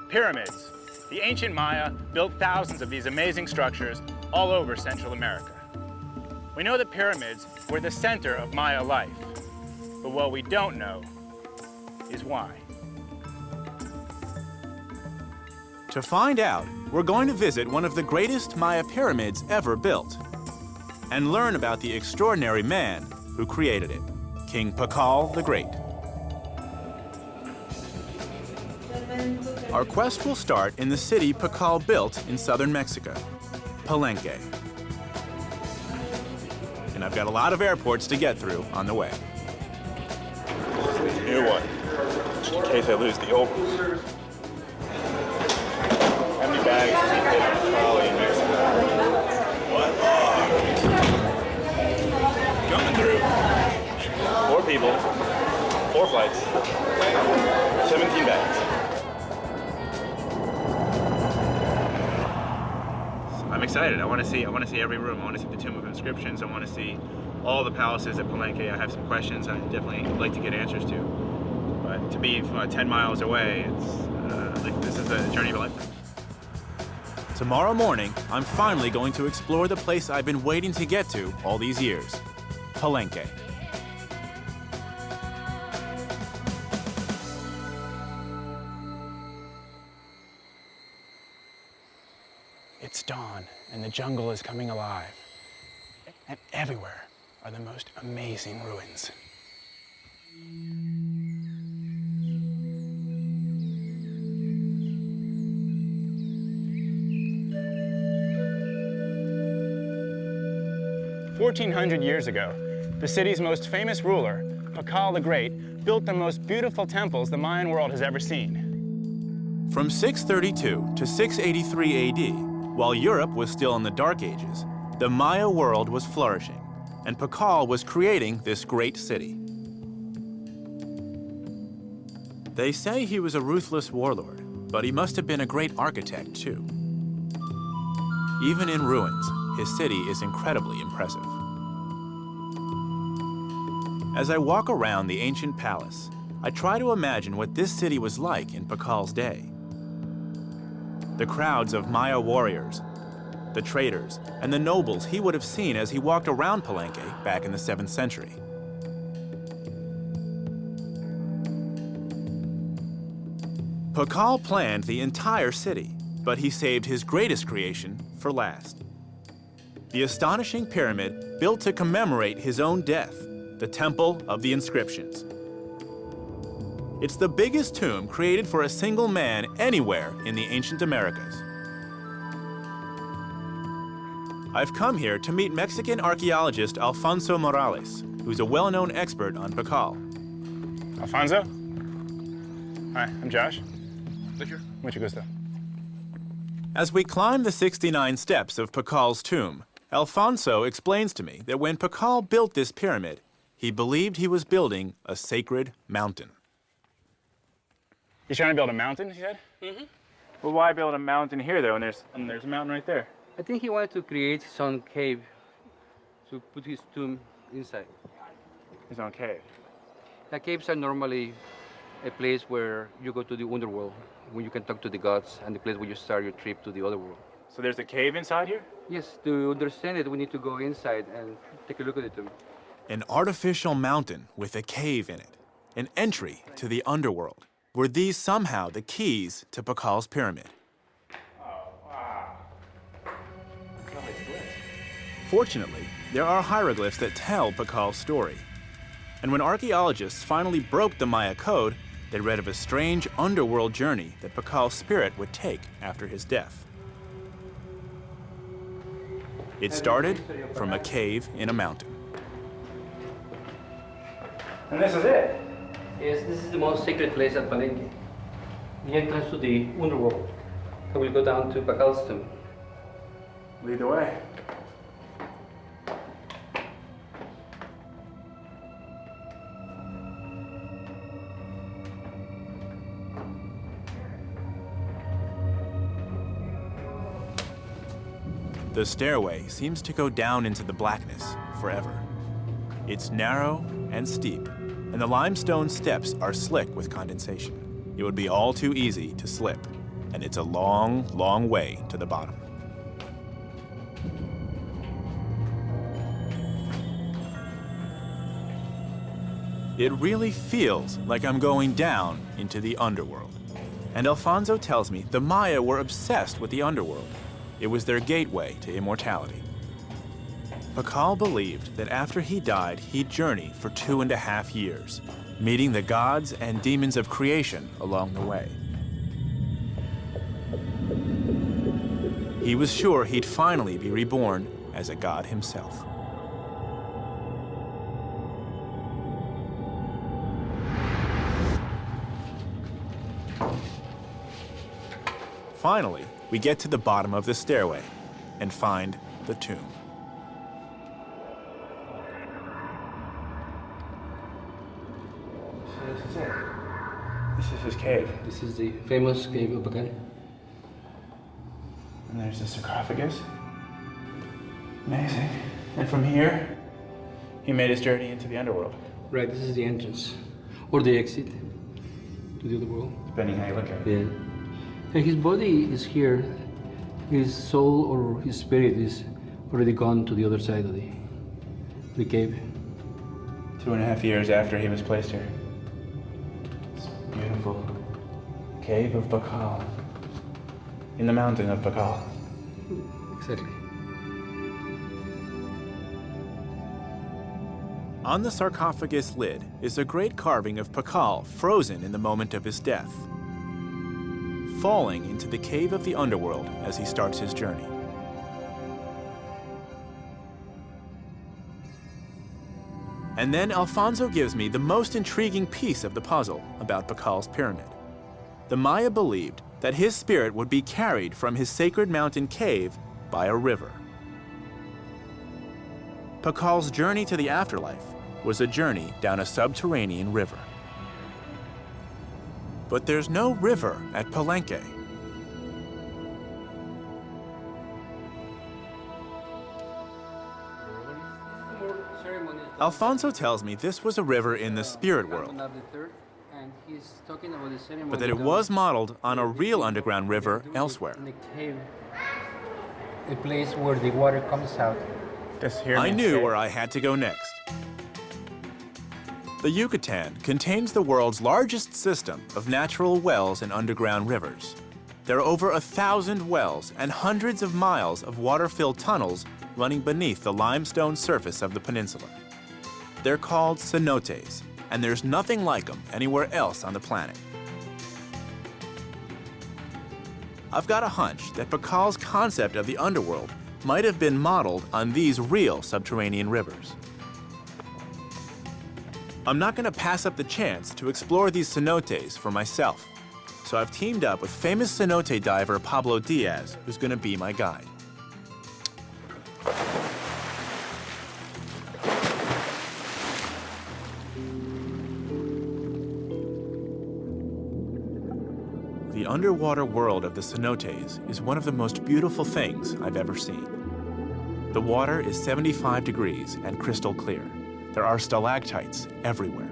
Pyramids. The ancient Maya built thousands of these amazing structures all over Central America. We know that pyramids were the center of Maya life, but what we don't know is why. To find out, we're going to visit one of the greatest Maya pyramids ever built and learn about the extraordinary man who created it, King Pakal the Great. Our quest will start in the city Pakal built in southern Mexico, Palenque. And I've got a lot of airports to get through on the way. This is a new one, just in case I lose the old one. How many bags does he fit on a trolley in Mexico? What? Coming through. 4 people, 4 flights, 17 bags. I'm excited. I want to see every room. I want to see the Tomb of Inscriptions. I want to see all the palaces at Palenque. I have some questions I definitely like to get answers to. But to be 10 miles away, it's like this is a journey of a lifetime. Tomorrow morning, I'm finally going to explore the place I've been waiting to get to all these years, Palenque. It's dawn, and the jungle is coming alive. And everywhere are the most amazing ruins. "1,400 years ago, the city's most famous ruler, Pakal the Great, built the most beautiful temples the Mayan world has ever seen." From 632 to 683 AD, while Europe was still in the Dark Ages, the Maya world was flourishing, and Pakal was creating this great city. They say he was a ruthless warlord, but he must have been a great architect too. Even in ruins, his city is incredibly impressive. As I walk around the ancient palace, I try to imagine what this city was like in Pakal's day. The crowds of Maya warriors, the traders, and the nobles he would have seen as he walked around Palenque back in the 7th century. Pakal planned the entire city, but he saved his greatest creation for last. The astonishing pyramid built to commemorate his own death, the Temple of the Inscriptions. It's the biggest tomb created for a single man anywhere in the ancient Americas. I've come here to meet Mexican archaeologist Alfonso Morales, who's a well-known expert on Pakal. Alfonso? Hi, I'm Josh. Pleasure. Mucho gusto. As we climb the 69 steps of Pakal's tomb, Alfonso explains to me that when Pakal built this pyramid, he believed he was building a sacred mountain. You're trying to build a mountain, he said? Mm-hmm. Well, why build a mountain here, though, and there's a mountain right there? I think he wanted to create his own cave to put his tomb inside. His own cave. The caves are normally a place where you go to the underworld, when you can talk to the gods, and the place where you start your trip to the other world. So there's a cave inside here? Yes, to understand it, we need to go inside and take a look at the tomb. An artificial mountain with a cave in it, an entry to the underworld. Were these somehow the keys to Pakal's pyramid? Oh, wow. Fortunately, there are hieroglyphs that tell Pakal's story. And when archaeologists finally broke the Maya code, they read of a strange underworld journey that Pakal's spirit would take after his death. It started from a cave in a mountain. And this is it? Yes, this is the most sacred place at Palenque. The entrance to the underworld. So we'll go down to Pakal's tomb. Lead the way. The stairway seems to go down into the blackness forever. It's narrow and steep, and the limestone steps are slick with condensation. It would be all too easy to slip. and it's a long, long way to the bottom. It really feels like I'm going down into the underworld. And Alfonso tells me the Maya were obsessed with the underworld. It was their gateway to immortality. Pakal believed that after he died, he'd journey for 2.5 years, meeting the gods and demons of creation along the way. He was sure he'd finally be reborn as a god himself. Finally, we get to the bottom of the stairway and find the tomb. So this is it. This is his cave. This is the famous cave of Pakal. And there's the sarcophagus. Amazing. And from here, he made his journey into the underworld. Right, this is the entrance, or the exit to the other world. Depending how you look at it. Yeah. And his body is here. His soul or his spirit is already gone to the other side of the cave. 2.5 years after he was placed here. It's beautiful. Cave of Pakal. In the mountain of Pakal. Exactly. On the sarcophagus lid is a great carving of Pakal frozen in the moment of his death, falling into the cave of the underworld as he starts his journey. And then Alfonso gives me the most intriguing piece of the puzzle about Pakal's pyramid. The Maya believed that his spirit would be carried from his sacred mountain cave by a river. Pakal's journey to the afterlife was a journey down a subterranean river. But there's no river at Palenque. Alfonso tells me this was a river in the spirit world, but that it was modeled on a real underground river elsewhere. In the cave, a place where the water comes out. This here I means knew cave. where I had to go next. The Yucatan contains the world's largest system of natural wells and underground rivers. There are over 1,000 wells and hundreds of miles of water-filled tunnels running beneath the limestone surface of the peninsula. They're called cenotes, and there's nothing like them anywhere else on the planet. I've got a hunch that Pakal's concept of the underworld might have been modeled on these real subterranean rivers. I'm not going to pass up the chance to explore these cenotes for myself, so I've teamed up with famous cenote diver Pablo Diaz, who's going to be my guide. The underwater world of the cenotes is one of the most beautiful things I've ever seen. The water is 75 degrees and crystal clear. There are stalactites everywhere.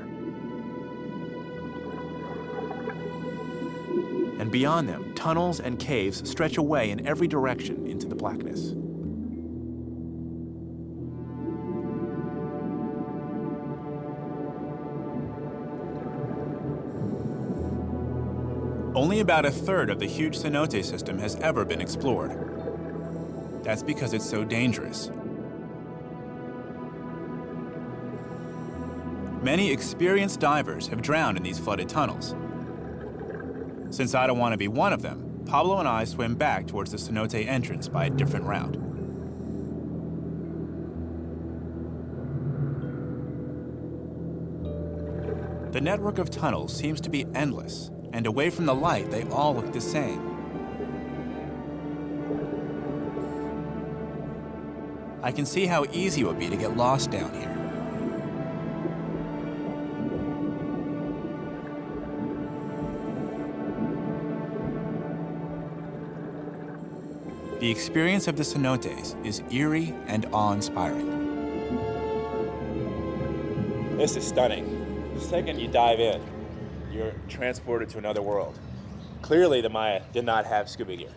And beyond them, tunnels and caves stretch away in every direction into the blackness. Only about 1/3 of the huge cenote system has ever been explored. That's because it's so dangerous. Many experienced divers have drowned in these flooded tunnels. Since I don't want to be one of them, Pablo and I swim back towards the cenote entrance by a different route. The network of tunnels seems to be endless, and away from the light, they all look the same. I can see how easy it would be to get lost down here. The experience of the cenotes is eerie and awe-inspiring. This is stunning. The second you dive in, you're transported to another world. Clearly, the Maya did not have scuba gear.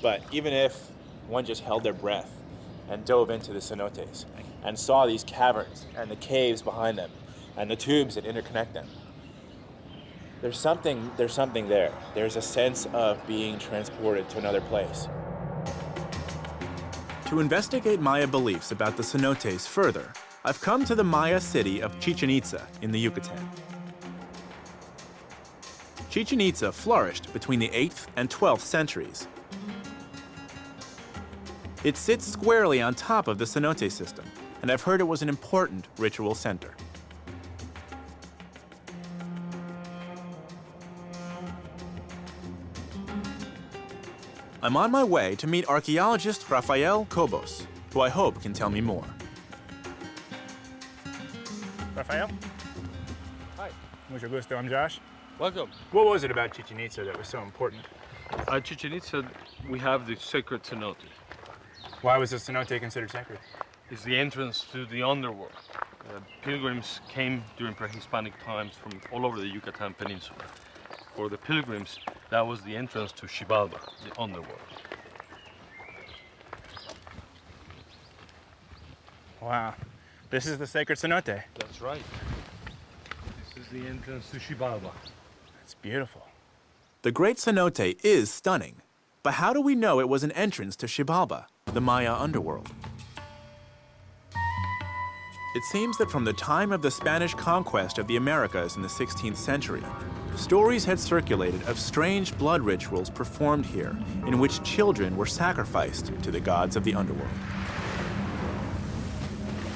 But even if one just held their breath and dove into the cenotes and saw these caverns and the caves behind them and the tubes that interconnect them, there's something there. There's a sense of being transported to another place. To investigate Maya beliefs about the cenotes further, I've come to the Maya city of Chichen Itza in the Yucatan. Chichen Itza flourished between the 8th and 12th centuries. It sits squarely on top of the cenote system, and I've heard it was an important ritual center. I'm on my way to meet archaeologist Rafael Cobos, who I hope can tell me more. Rafael? Hi. Mucho gusto, I'm Josh. Welcome. What was it about Chichen Itza that was so important? At Chichen Itza, we have the sacred cenote. Why was the cenote considered sacred? It's the entrance to the underworld. Pilgrims came during pre-Hispanic times from all over the Yucatan Peninsula. For the pilgrims, that was the entrance to Xibalba, the underworld. Wow. This is the sacred cenote. That's right. This is the entrance to Xibalba. It's beautiful. The Great Cenote is stunning, but how do we know it was an entrance to Xibalba, the Maya underworld? It seems that from the time of the Spanish conquest of the Americas in the 16th century, stories had circulated of strange blood rituals performed here in which children were sacrificed to the gods of the underworld.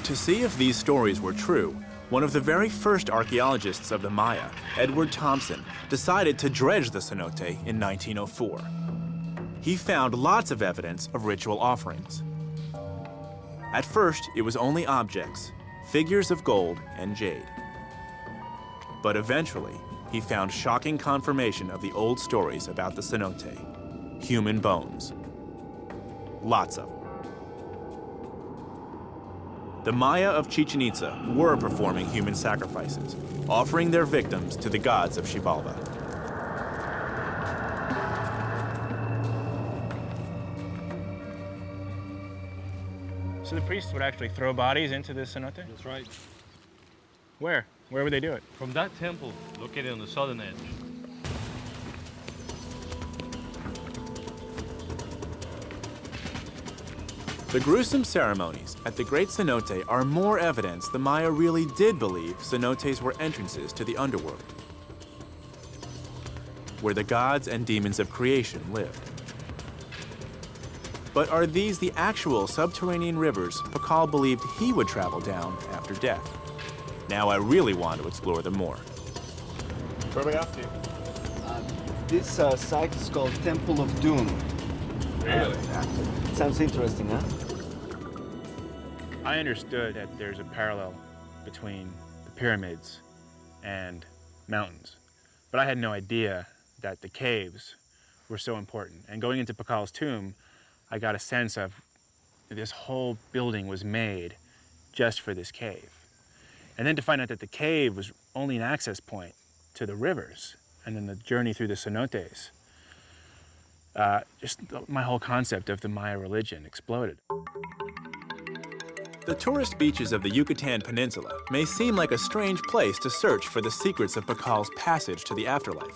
To see if these stories were true, one of the very first archaeologists of the Maya, Edward Thompson, decided to dredge the cenote in 1904. He found lots of evidence of ritual offerings. At first, it was only objects, figures of gold and jade. But eventually, he found shocking confirmation of the old stories about the cenote: human bones. Lots of them. The Maya of Chichen Itza were performing human sacrifices, offering their victims to the gods of Xibalba. So the priests would actually throw bodies into the cenote? That's right. Where? Where would they do it? From that temple, located on the southern edge, The gruesome ceremonies at the Great Cenote are more evidence the Maya really did believe cenotes were entrances to the underworld, where the gods and demons of creation lived. But are these the actual subterranean rivers Pakal believed he would travel down after death? Now I really want to explore them more. Where are we off to? This site is called Temple of Doom. Really? Sounds interesting, huh? I understood that there's a parallel between the pyramids and mountains, but I had no idea that the caves were so important. And going into Pakal's tomb, I got a sense of this whole building was made just for this cave. And then to find out that the cave was only an access point to the rivers, and then the journey through the cenotes, just my whole concept of the Maya religion exploded. The tourist beaches of the Yucatan Peninsula may seem like a strange place to search for the secrets of Pakal's passage to the afterlife.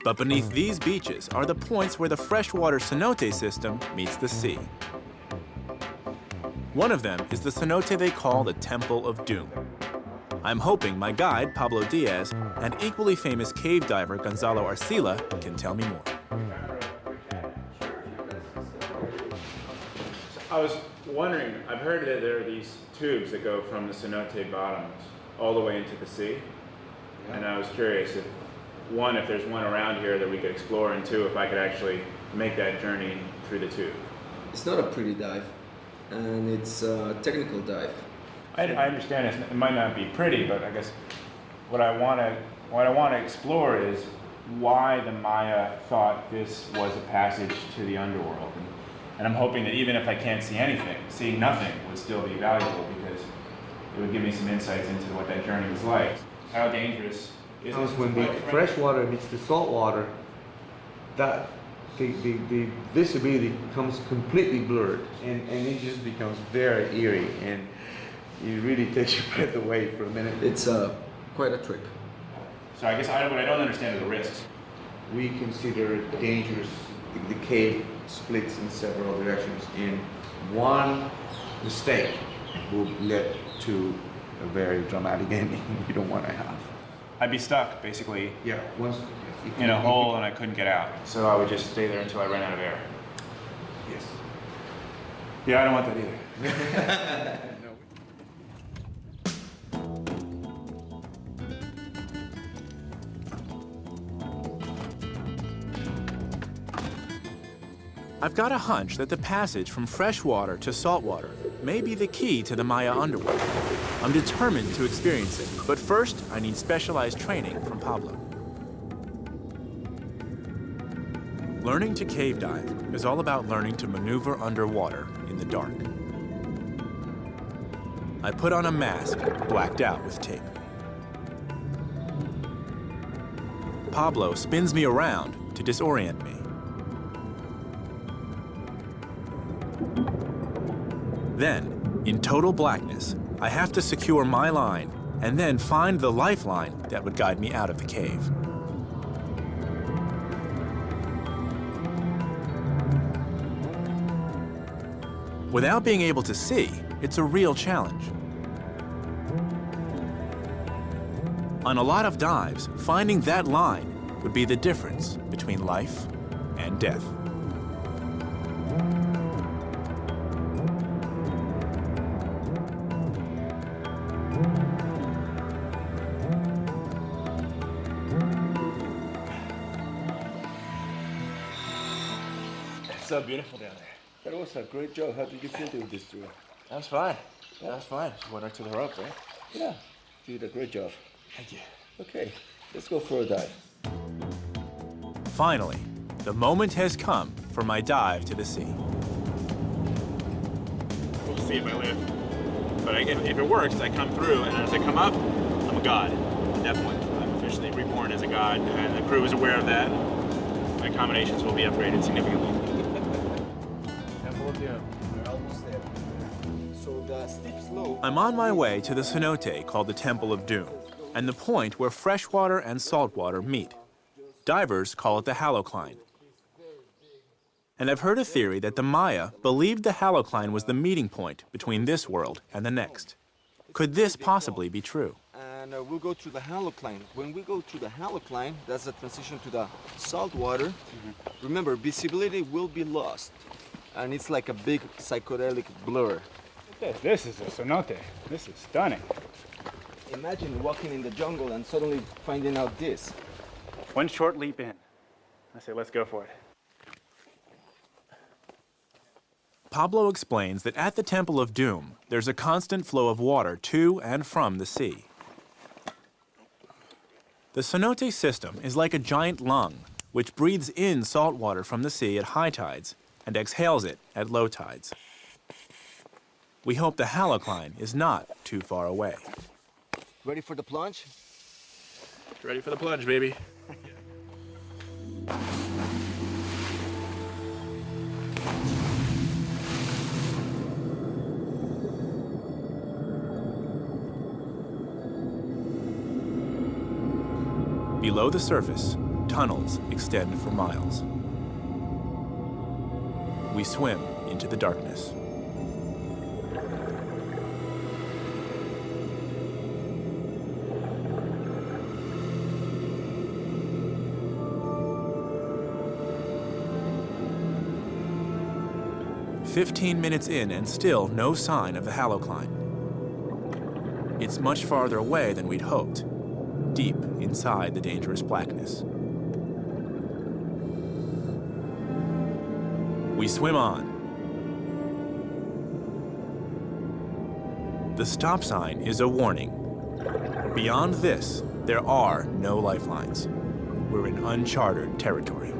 But beneath these beaches are the points where the freshwater cenote system meets the sea. One of them is the cenote they call the Temple of Doom. I'm hoping my guide, Pablo Diaz, and equally famous cave diver Gonzalo Arcila can tell me more. I was wondering, I've heard that there are these tubes that go from the cenote bottoms all the way into the sea. Yeah. And I was curious if there's one around here that we could explore, and two, if I could actually make that journey through the tube. It's not a pretty dive, and it's a technical dive. I understand it might not be pretty, but I guess what I want to explore is why the Maya thought this was a passage to the underworld. And I'm hoping that even if I can't see anything, seeing nothing would still be valuable, because it would give me some insights into what that journey was like. How dangerous is it? When the fresh water meets the salt water, that the visibility becomes completely blurred, and it just becomes very eerie, and it really takes your breath away for a minute. It's quite a trip. So I guess what I don't understand are the risks. We consider it dangerous. The cave splits in several directions, and one mistake will lead to a very dramatic ending you don't want to have. I'd be stuck, basically, Yeah, once in a hole and I couldn't get out. So I would just stay there until I ran out of air. Yes. Yeah, I don't want that either. I've got a hunch that the passage from freshwater to saltwater may be the key to the Maya underworld. I'm determined to experience it, but first I need specialized training from Pablo. Learning to cave dive is all about learning to maneuver underwater in the dark. I put on a mask blacked out with tape. Pablo spins me around to disorient me. Then, in total blackness, I have to secure my line and then find the lifeline that would guide me out of the cave. Without being able to see, it's a real challenge. On a lot of dives, finding that line would be the difference between life and death. It's so beautiful down there. That was a great job. How did you feel doing this tour? That was fine. That was fine. Just went right to the rope, right? Yeah, you did a great job. Thank you. Okay, let's go for a dive. Finally, the moment has come for my dive to the sea. We'll see if I live. But if it works, I come through, and as I come up, I'm a god. Definitely. I'm officially reborn as a god, and the crew is aware of that. My accommodations will be upgraded significantly. Temple of Doom. We're almost there. So the steep slope. I'm on my way to the cenote called the Temple of Doom, and the point where freshwater and saltwater meet. Divers call it the halocline. And I've heard a theory that the Maya believed the halocline was the meeting point between this world and the next. Could this possibly be true? And we'll go through the halocline. When we go through the halocline, that's the transition to the salt water. Remember, visibility will be lost. And it's like a big psychedelic blur. This is a cenote. This is stunning. Imagine walking in the jungle and suddenly finding out this. One short leap in. I say, let's go for it. Pablo explains that at the Temple of Doom, there's a constant flow of water to and from the sea. The cenote system is like a giant lung, which breathes in salt water from the sea at high tides and exhales it at low tides. We hope the halocline is not too far away. Ready for the plunge? Ready for the plunge, baby. Below the surface, tunnels extend for miles. We swim into the darkness. "15 minutes in and still no sign of the halocline. It's much farther away than we'd hoped, deep inside the dangerous blackness. We swim on. The stop sign is a warning. Beyond this, there are no lifelines. We're in uncharted territory.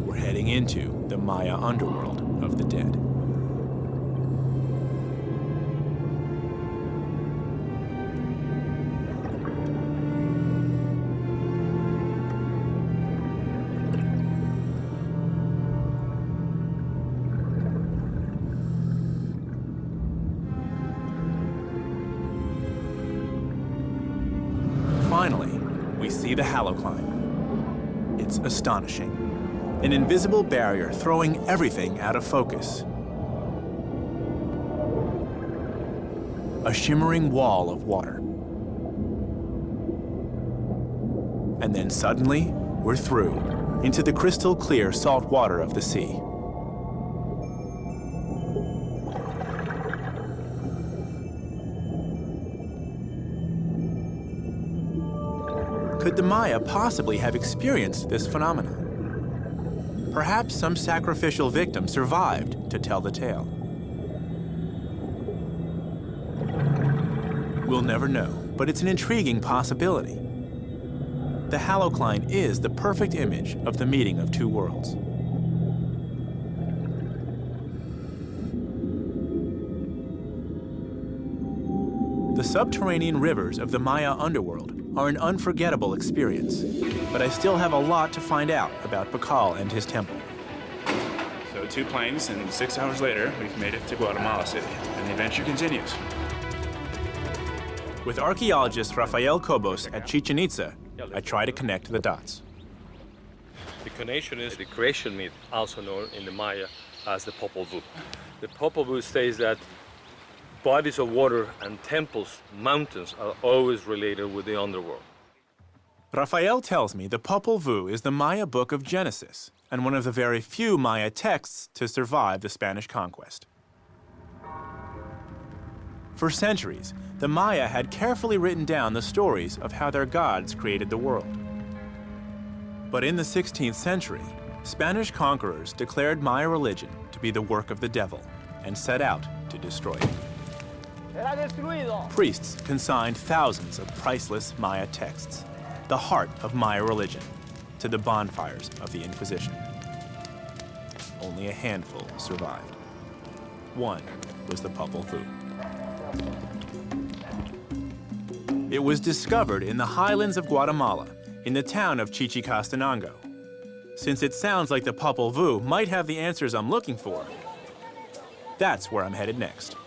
We're heading into the Maya underworld of the dead. finally, we see the halocline. It's astonishing. An invisible barrier throwing everything out of focus. A shimmering wall of water. And then suddenly, we're through, into the crystal clear salt water of the sea. Could the Maya possibly have experienced this phenomenon? Perhaps some sacrificial victim survived to tell the tale. We'll never know, but it's an intriguing possibility. The halocline is the perfect image of the meeting of two worlds. The subterranean rivers of the Maya underworld are an unforgettable experience, but I still have a lot to find out about Bacal and his temple. So 2 planes, and 6 hours later, we've made it to Guatemala City, and the adventure continues. With archaeologist Rafael Cobos at Chichen Itza, I try to connect the dots. The connection is the creation myth, also known in the Maya as the Popol Vuh. The Popol Vuh states that bodies of water and temples, mountains, are always related with the underworld. Rafael tells me the Popol Vuh is the Maya book of Genesis and one of the very few Maya texts to survive the Spanish conquest. For centuries, the Maya had carefully written down the stories of how their gods created the world. But in the 16th century, Spanish conquerors declared Maya religion to be the work of the devil and set out to destroy it. Priests consigned thousands of priceless Maya texts, the heart of Maya religion, to the bonfires of the Inquisition. Only a handful survived. One was the Popol Vuh. It was discovered in the highlands of Guatemala, in the town of Chichicastenango. Since it sounds like the Popol Vuh might have the answers I'm looking for, that's where I'm headed next.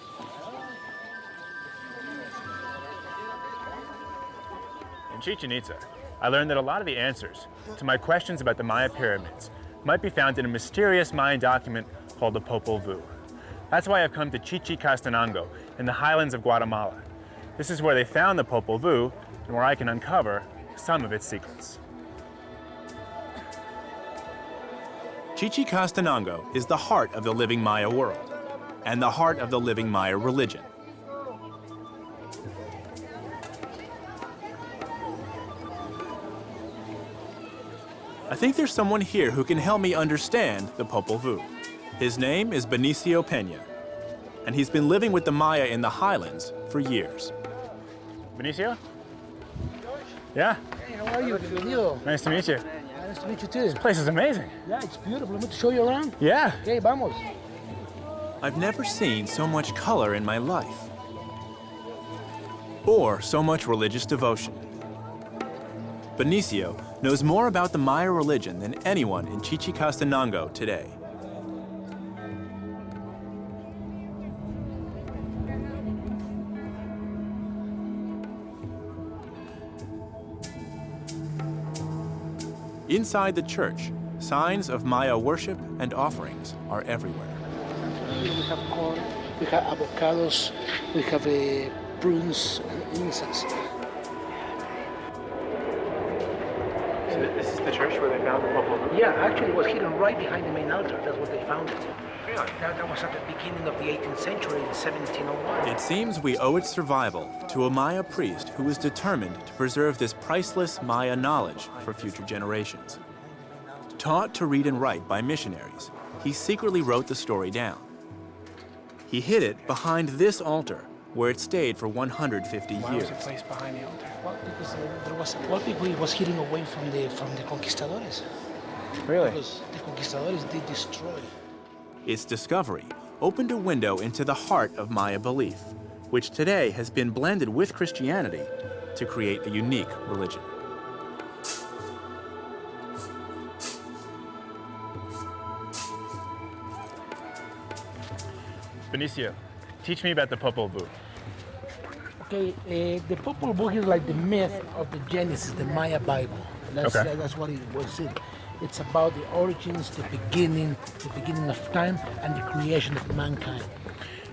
In Chichen Itza, I learned that a lot of the answers to my questions about the Maya pyramids might be found in a mysterious Mayan document called the Popol Vuh. That's why I've come to Chichicastenango in the highlands of Guatemala. This is where they found the Popol Vuh and where I can uncover some of its secrets. Chichicastenango is the heart of the living Maya world and the heart of the living Maya religion. I think there's someone here who can help me understand the Popol Vuh. His name is Benicio Peña, and he's been living with the Maya in the highlands for years. Benicio? Yeah? Hey, how are you? Bienvenido. Nice to meet you. Nice to meet you too. This place is amazing. Yeah, it's beautiful. Let me show you around. Yeah. Okay, vamos. I've never seen so much color in my life, or so much religious devotion. Benicio knows more about the Maya religion than anyone in Chichicastenango today. Inside the church, signs of Maya worship and offerings are everywhere. We have corn, we have avocados, we have prunes and incense. This is the church where they found the Popol Vuh? Yeah, actually it was hidden right behind the main altar. That's where they found it. Really? That was at the beginning of the 18th century in 1701. It seems we owe its survival to a Maya priest who was determined to preserve this priceless Maya knowledge for future generations. Taught to read and write by missionaries, he secretly wrote the story down. He hid it behind this altar, where it stayed for 150 Why years. was it placed behind the altar? Well, because there was a lot of people it was hidden away from the conquistadores. Really? Because the conquistadores did destroy. Its discovery opened a window into the heart of Maya belief, which today has been blended with Christianity to create a unique religion. Benicio, teach me about the Popol Vuh. Okay, the Popol Vuh is like the myth of the Genesis, the Maya Bible. That's what it was. It's about the origins, the beginning of time, and the creation of mankind.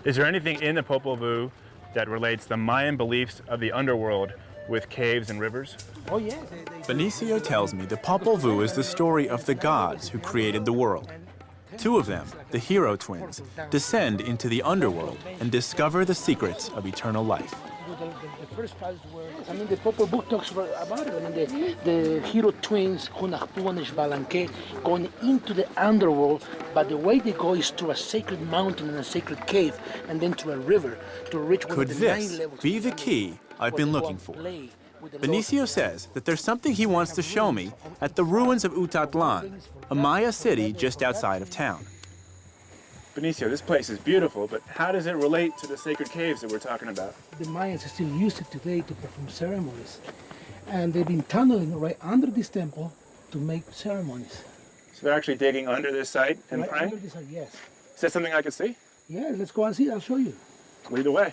Is there anything in the Popol Vuh that relates the Mayan beliefs of the underworld with caves and rivers? Oh yeah. Benicio tells me the Popol Vuh is the story of the gods who created the world. Two of them, the hero twins, descend into the underworld and discover the secrets of eternal life. The first files were, the Popol Vuh talks about it. The hero twins, Hunahpu and Xibalba, going into the underworld, but the way they go is through a sacred mountain and a sacred cave, and then through a river to reach one Could of the 9 this levels. be the key I've been looking for? Benicio says that there's something he wants to show me at the ruins of Utatlan, a Maya city just outside of town. Benicio, this place is beautiful, but how does it relate to the sacred caves that we're talking about? The Mayans still use it today to perform ceremonies, and they've been tunneling right under this temple to make ceremonies. So they're actually digging under this site and Right praying? under this, yes. Is that something I could see? Yeah, let's go and see. I'll show you. Lead the way.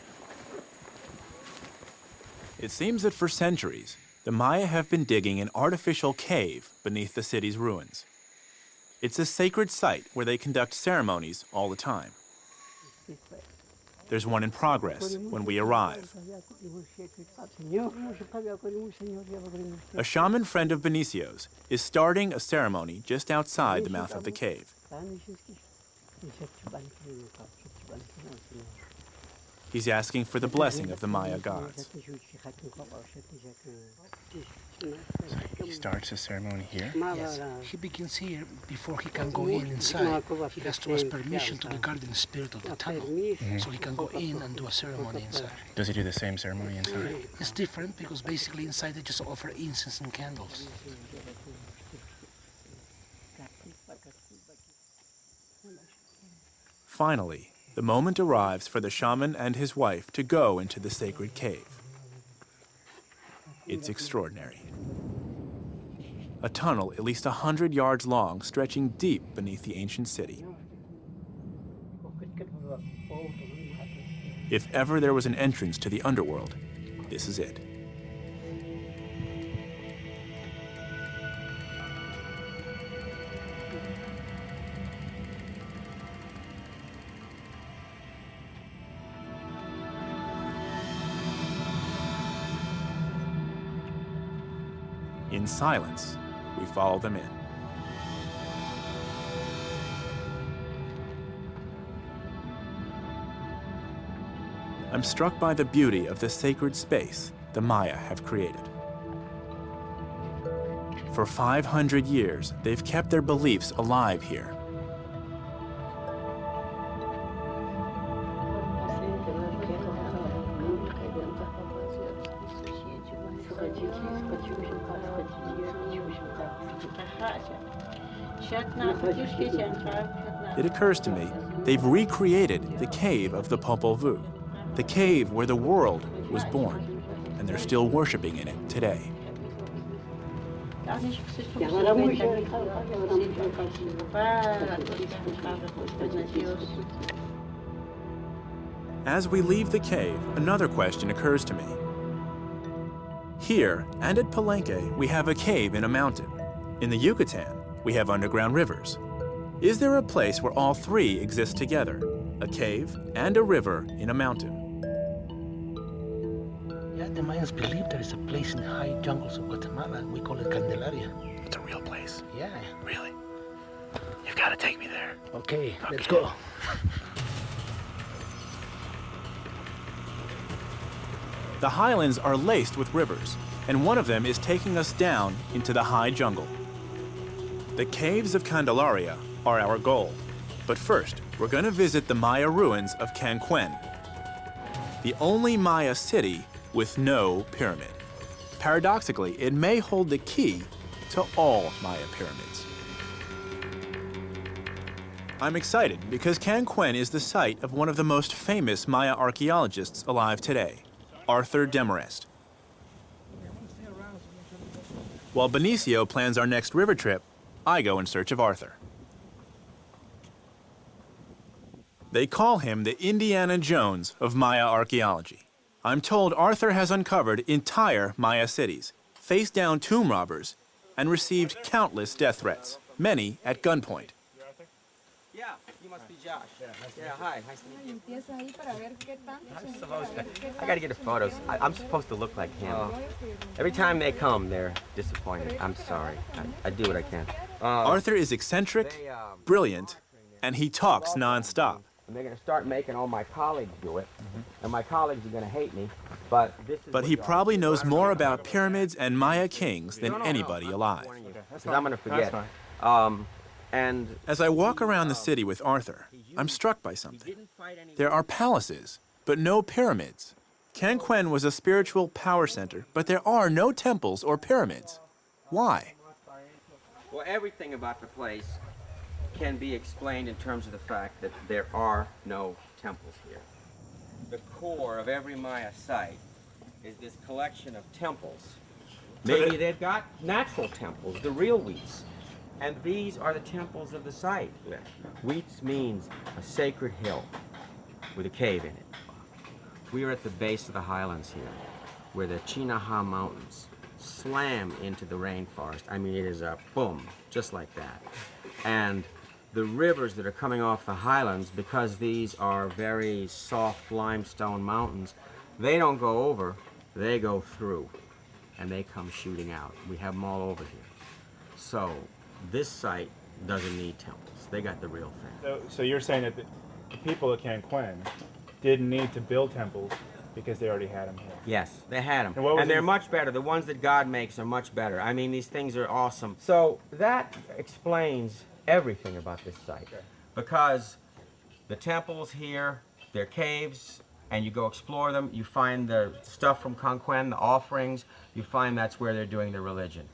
It seems that for centuries, the Maya have been digging an artificial cave beneath the city's ruins. It's a sacred site where they conduct ceremonies all the time. There's one in progress when we arrive. A shaman friend of Benicio's is starting a ceremony just outside the mouth of the cave. He's asking for the blessing of the Maya gods. He starts the ceremony here? Yes, he begins here before he can go inside. He has to ask permission to the guardian spirit of the tunnel, so he can go in and do a ceremony inside. Does he do the same ceremony inside? It's different because basically inside they just offer incense and candles. Finally, the moment arrives for the shaman and his wife to go into the sacred cave. It's extraordinary. A tunnel at least 100 yards long, stretching deep beneath the ancient city. If ever there was an entrance to the underworld, this is it. In silence, we follow them in. I'm struck by the beauty of the sacred space the Maya have created. For 500 years, they've kept their beliefs alive here. It occurs to me, they've recreated the cave of the Popol Vuh, the cave where the world was born, and they're still worshiping in it today. As we leave the cave, another question occurs to me. Here, and at Palenque, we have a cave in a mountain. In the Yucatan, we have underground rivers. Is there a place where all three exist together? A cave and a river in a mountain? Yeah, the Mayans believe there is a place in the high jungles of Guatemala. We call it Candelaria. It's a real place. Yeah. Really? You've got to take me there. Okay, let's go. The highlands are laced with rivers, and one of them is taking us down into the high jungle. The caves of Candelaria are our goal. But first, we're going to visit the Maya ruins of Canquen, the only Maya city with no pyramid. Paradoxically, it may hold the key to all Maya pyramids. I'm excited because Canquen is the site of one of the most famous Maya archaeologists alive today, Arthur Demarest. While Benicio plans our next river trip, I go in search of Arthur. They call him the Indiana Jones of Maya archaeology. I'm told Arthur has uncovered entire Maya cities, faced down tomb robbers, and received countless death threats, many at gunpoint. Yeah, you must be Josh. Yeah, hi. Nice to meet you. I gotta get the photos. I'm supposed to look like him. Every time they come, they're disappointed. I'm sorry. I do what I can. Arthur is eccentric, brilliant, and he talks nonstop. And they're gonna start making all my colleagues do it, and my colleagues are gonna hate me. But this is. But he probably knows more about pyramids and Maya kings than anybody alive. Because I'm gonna forget. And as I walk around the city with Arthur, I'm struck by something. There are palaces, but no pyramids. Canquen was a spiritual power center, but there are no temples or pyramids. Why? well, everything about the place can be explained in terms of the fact that there are no temples here. The core of every Maya site is this collection of temples. Maybe they've got natural temples, the real Wheats. And these are the temples of the site. Wheats means a sacred hill with a cave in it. We are at the base of the highlands here, where the Chinaha Mountains slam into the rainforest. I mean, it is a boom, just like that. And the rivers that are coming off the highlands, because these are very soft limestone mountains, they don't go over, they go through, and they come shooting out. We have them all over here. So this site doesn't need temples. They got the real thing. So you're saying that the people of Canquen didn't need to build temples because they already had them here? Yes, they had them. And they're much better. The ones that God makes are much better. I mean, these things are awesome. So that explains everything about this site. Okay. Because the temples here, they're caves, and you go explore them, you find the stuff from Canquen, the offerings, you find that's where they're doing their religion.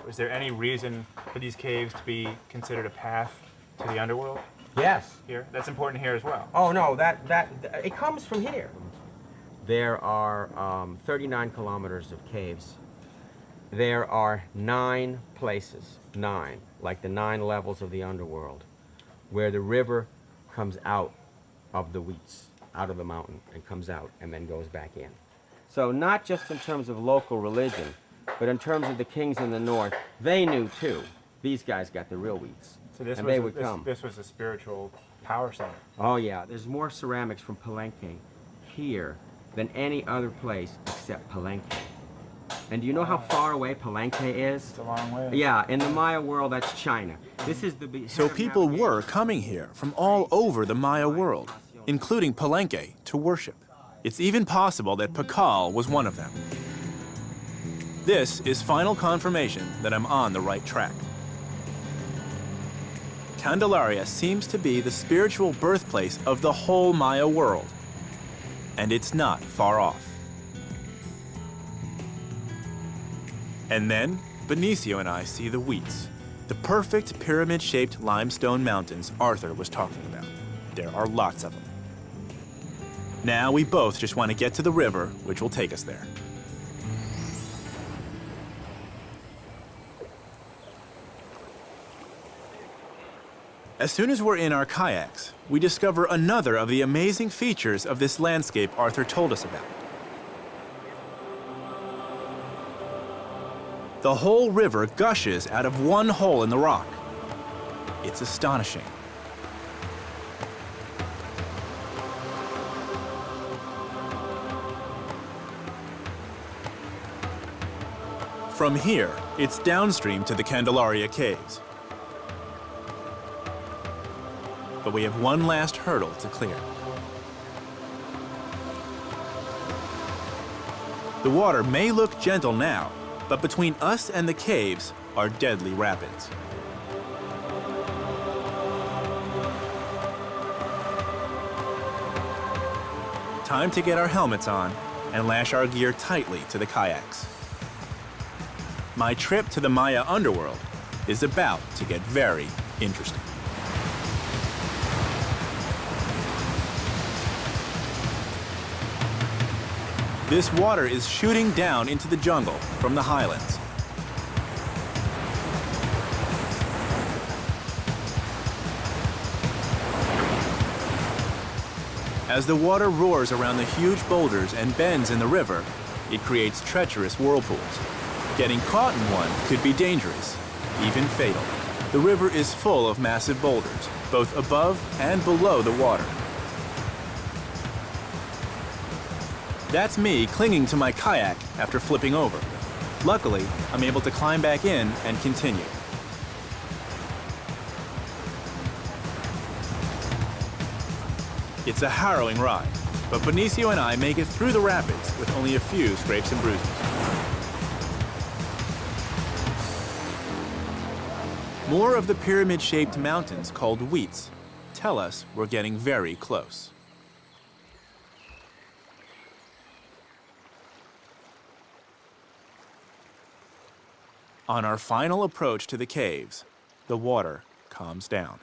Was there any reason for these caves to be considered a path to the underworld? Yes. Here? That's important here as well. Oh no, that it comes from here. There are 39 kilometers of caves. There are 9 places, 9, like the 9 levels of the underworld, where the river comes out of the Wheats, out of the mountain, and comes out and then goes back in. So not just in terms of local religion, but in terms of the kings in the north, they knew too. These guys got the real Wheats, So this and was they would come. This was a spiritual power center. Oh yeah, there's more ceramics from Palenque here than any other place except Palenque. And do you know how far away Palenque is? It's a long way. Yeah, in the Maya world, that's China. This is the So people were coming here from all over the Maya world, including Palenque, to worship. It's even possible that Pakal was one of them. This is final confirmation that I'm on the right track. Candelaria seems to be the spiritual birthplace of the whole Maya world, and it's not far off. And then, Benicio and I see the Wheats, the perfect pyramid-shaped limestone mountains Arthur was talking about. There are lots of them. Now we both just want to get to the river, which will take us there. As soon as we're in our kayaks, we discover another of the amazing features of this landscape Arthur told us about. The whole river gushes out of one hole in the rock. It's astonishing. From here, it's downstream to the Candelaria Caves. But we have one last hurdle to clear. The water may look gentle now, but between us and the caves are deadly rapids. Time to get our helmets on and lash our gear tightly to the kayaks. My trip to the Maya underworld is about to get very interesting. This water is shooting down into the jungle from the highlands. As the water roars around the huge boulders and bends in the river, it creates treacherous whirlpools. Getting caught in one could be dangerous, even fatal. The river is full of massive boulders, both above and below the water. That's me clinging to my kayak after flipping over. Luckily, I'm able to climb back in and continue. It's a harrowing ride, but Benicio and I make it through the rapids with only a few scrapes and bruises. More of the pyramid-shaped mountains called wheats tell us we're getting very close. On our final approach to the caves, the water calms down.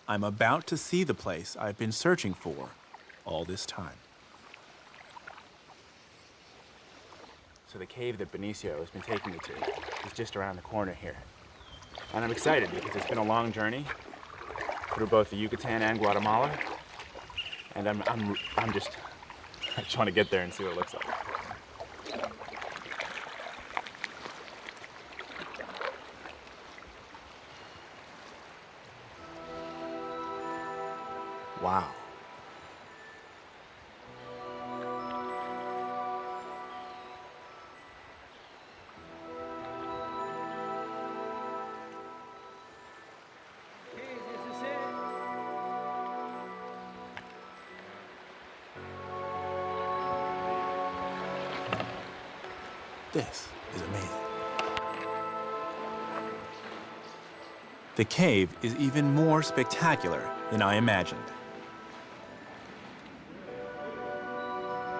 I'm about to see the place I've been searching for all this time. So the cave that Benicio has been taking me to is just around the corner here. And I'm excited because it's been a long journey through both the Yucatan and Guatemala. And I just want to get there and see what it looks like. Wow. This is amazing. The cave is even more spectacular than I imagined.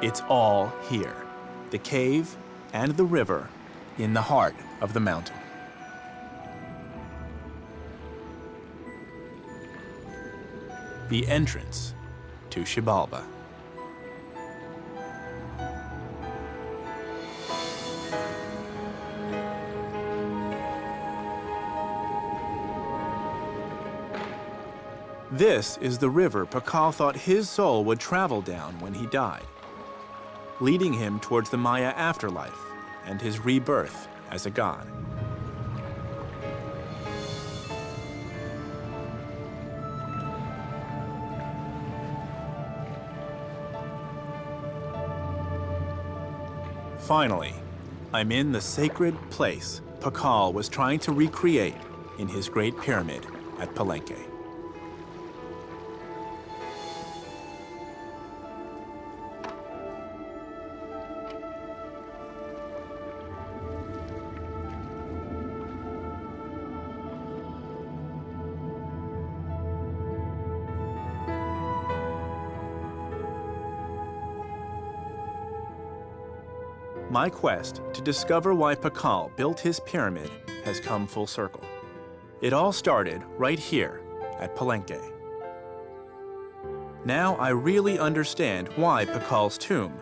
It's all here, the cave and the river in the heart of the mountain. The entrance to Xibalba. This is the river Pakal thought his soul would travel down when he died, leading him towards the Maya afterlife and his rebirth as a god. Finally, I'm in the sacred place Pakal was trying to recreate in his Great Pyramid at Palenque. My quest to discover why Pakal built his pyramid has come full circle. It all started right here at Palenque. Now I really understand why Pakal's tomb,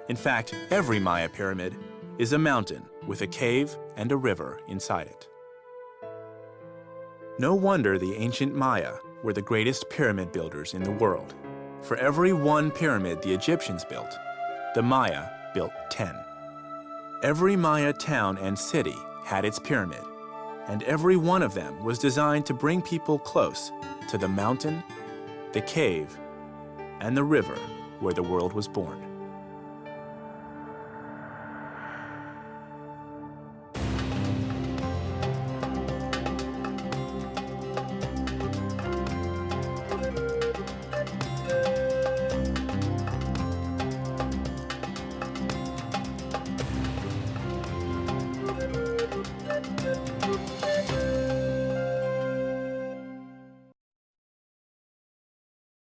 in fact every Maya pyramid, is a mountain with a cave and a river inside it. No wonder the ancient Maya were the greatest pyramid builders in the world. For every one pyramid the Egyptians built, the Maya built 10. Every Maya town and city had its pyramid, and every one of them was designed to bring people close to the mountain, the cave, and the river where the world was born.